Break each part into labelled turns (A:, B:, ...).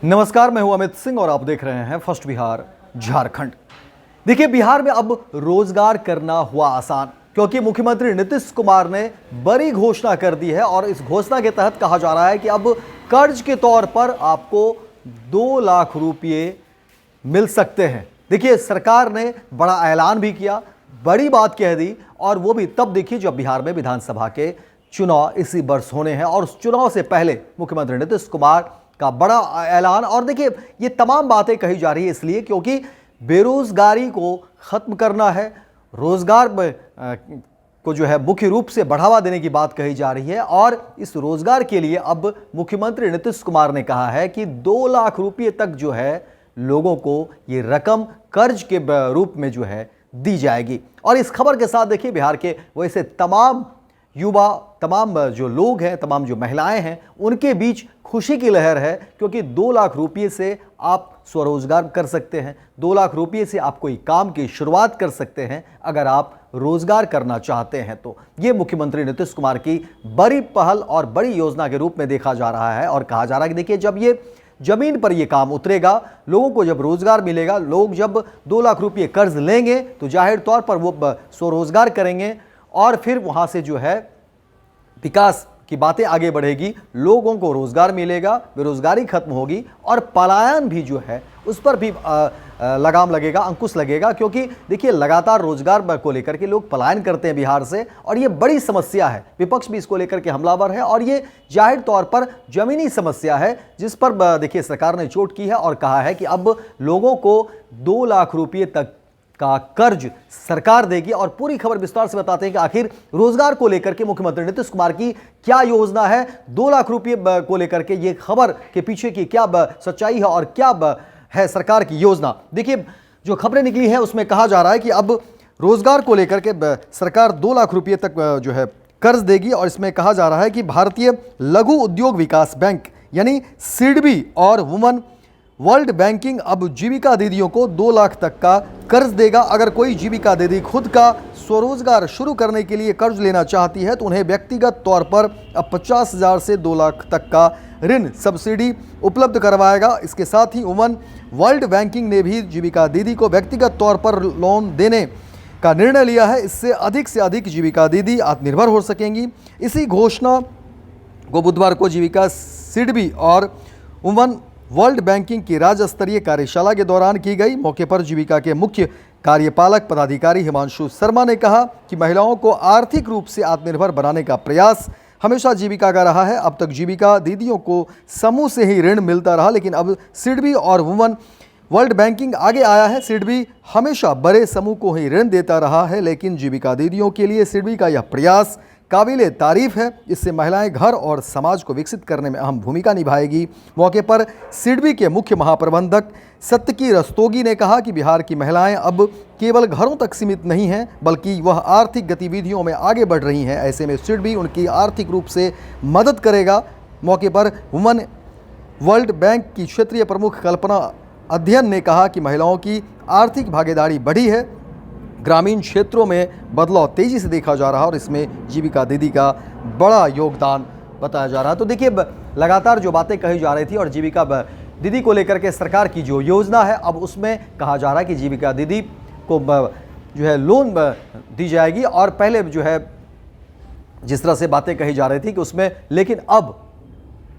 A: नमस्कार, मैं हूं अमित सिंह और आप देख रहे हैं फर्स्ट बिहार झारखंड। देखिए, बिहार में अब रोजगार करना हुआ आसान, क्योंकि मुख्यमंत्री नीतीश कुमार ने बड़ी घोषणा कर दी है और इस घोषणा के तहत कहा जा रहा है कि अब कर्ज के तौर पर आपको 2 लाख रुपये मिल सकते हैं। देखिए, सरकार ने बड़ा ऐलान भी किया, बड़ी बात कह दी, और वो भी तब देखिए जब बिहार में विधानसभा के चुनाव इसी वर्ष होने हैं और उस चुनाव से पहले मुख्यमंत्री नीतीश कुमार का बड़ा ऐलान। और देखिए, ये तमाम बातें कही जा रही है इसलिए क्योंकि बेरोजगारी को खत्म करना है, रोजगार को जो है मुख्य रूप से बढ़ावा देने की बात कही जा रही है। और इस रोजगार के लिए अब मुख्यमंत्री नीतीश कुमार ने कहा है कि 2 लाख रुपये तक जो है लोगों को ये रकम कर्ज के रूप में जो है दी जाएगी। और इस खबर के साथ देखिए, बिहार के वैसे तमाम युवा, तमाम जो लोग हैं, तमाम जो महिलाएं हैं, उनके बीच खुशी की लहर है, क्योंकि 2 लाख रुपये से आप स्वरोजगार कर सकते हैं। 2 लाख रुपये से आप कोई काम की शुरुआत कर सकते हैं अगर आप रोजगार करना चाहते हैं तो। ये मुख्यमंत्री नीतीश कुमार की बड़ी पहल और बड़ी योजना के रूप में देखा जा रहा है। और कहा जा रहा है कि देखिए, जब ये जमीन पर ये काम उतरेगा, लोगों को जब रोजगार मिलेगा, लोग जब 2 लाख रुपये कर्ज लेंगे तो जाहिर तौर पर वो स्वरोजगार करेंगे और फिर वहाँ से जो है विकास की बातें आगे बढ़ेगी, लोगों को रोजगार मिलेगा, बेरोजगारी खत्म होगी और पलायन भी जो है उस पर भी लगाम लगेगा, अंकुश लगेगा। क्योंकि देखिए, लगातार रोजगार को लेकर के लोग पलायन करते हैं बिहार से और ये बड़ी समस्या है। विपक्ष भी इसको लेकर के हमलावर है और ये जाहिर तौर पर जमीनी समस्या है, जिस पर देखिए सरकार ने चोट की है और कहा है कि अब लोगों को 2 लाख रुपये तक का कर्ज सरकार देगी। और पूरी खबर विस्तार से बताते हैं कि आखिर रोजगार को लेकर के मुख्यमंत्री नीतीश कुमार की क्या योजना है, 2 लाख रुपये को लेकर के ये खबर के पीछे की क्या सच्चाई है और क्या है सरकार की योजना। देखिए, जो खबरें निकली हैं उसमें कहा जा रहा है कि अब रोजगार को लेकर के सरकार 2 लाख रुपये तक जो है कर्ज देगी। और इसमें कहा जा रहा है कि भारतीय लघु उद्योग विकास बैंक यानी सिडबी और वुमन वर्ल्ड बैंकिंग अब जीविका दीदियों को 2 लाख तक का कर्ज देगा। अगर कोई जीविका दीदी खुद का स्वरोजगार शुरू करने के लिए कर्ज लेना चाहती है तो उन्हें व्यक्तिगत तौर पर अब 50,000 से 2 लाख तक का ऋण सब्सिडी उपलब्ध करवाएगा। इसके साथ ही वुमन वर्ल्ड बैंकिंग ने भी जीविका दीदी को व्यक्तिगत तौर पर लोन देने का निर्णय लिया है। इससे से अधिक जीविका दीदी आत्मनिर्भर हो सकेंगी। इसी घोषणा को बुधवार को जीविका सिडबी और वुमन वर्ल्ड बैंकिंग की राज्य स्तरीय कार्यशाला के दौरान की गई। मौके पर जीविका के मुख्य कार्यपालक पदाधिकारी हिमांशु शर्मा ने कहा कि महिलाओं को आर्थिक रूप से आत्मनिर्भर बनाने का प्रयास हमेशा जीविका का रहा है। अब तक जीविका दीदियों को समूह से ही ऋण मिलता रहा, लेकिन अब सिडबी और वुमन वर्ल्ड बैंकिंग आगे आया है। सिडबी हमेशा बड़े समूह को ही ऋण देता रहा है, लेकिन जीविका दीदियों के लिए सिडबी का यह प्रयास काबिले तारीफ है। इससे महिलाएं घर और समाज को विकसित करने में अहम भूमिका निभाएगी। मौके पर सिडबी के मुख्य महाप्रबंधक सत्यकी रस्तोगी ने कहा कि बिहार की महिलाएं अब केवल घरों तक सीमित नहीं हैं, बल्कि वह आर्थिक गतिविधियों में आगे बढ़ रही हैं। ऐसे में सिडबी उनकी आर्थिक रूप से मदद करेगा। मौके पर वुमन वर्ल्ड बैंक की क्षेत्रीय प्रमुख कल्पना अध्ययन ने कहा कि महिलाओं की आर्थिक भागीदारी बढ़ी है, ग्रामीण क्षेत्रों में बदलाव तेजी से देखा जा रहा है और इसमें जीविका दीदी का बड़ा योगदान बताया जा रहा है। तो देखिए, लगातार जो बातें कही जा रही थी और जीविका दीदी को लेकर के सरकार की जो योजना है, अब उसमें कहा जा रहा है कि जीविका दीदी को जो है लोन दी जाएगी। और पहले जो है जिस तरह से बातें कही जा रही थी कि उसमें, लेकिन अब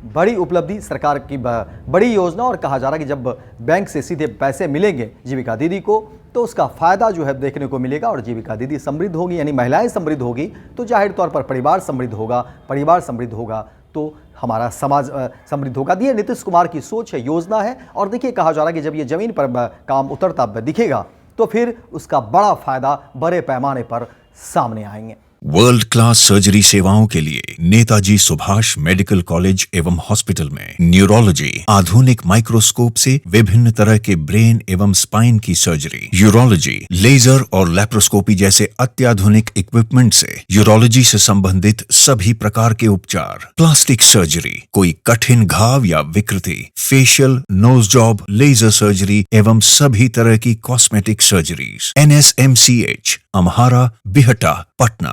A: बड़ी उपलब्धि, सरकार की बड़ी योजना, और कहा जा रहा है कि जब बैंक से सीधे पैसे मिलेंगे जीविका दीदी को तो उसका फ़ायदा जो है देखने को मिलेगा और जीविका दीदी समृद्ध होगी, यानी महिलाएं समृद्ध होगी तो जाहिर तौर पर परिवार समृद्ध होगा, परिवार समृद्ध होगा तो हमारा समाज समृद्ध होगा। ये नीतीश कुमार की सोच है, योजना है। और देखिए, कहा जा रहा है कि जब ये ज़मीन पर काम उतरता दिखेगा तो फिर उसका बड़ा फ़ायदा बड़े पैमाने पर सामने आएंगे।
B: वर्ल्ड क्लास सर्जरी सेवाओं के लिए नेताजी सुभाष मेडिकल कॉलेज एवं हॉस्पिटल में न्यूरोलॉजी, आधुनिक माइक्रोस्कोप से विभिन्न तरह के ब्रेन एवं स्पाइन की सर्जरी, यूरोलॉजी, लेजर और लैप्रोस्कोपी जैसे अत्याधुनिक इक्विपमेंट से यूरोलॉजी से संबंधित सभी प्रकार के उपचार, प्लास्टिक सर्जरी, कोई कठिन घाव या विकृति, facial, nose job, laser surgery एवं सभी तरह की cosmetic surgeries. NSMCH, Amhara, Bihta, Patna.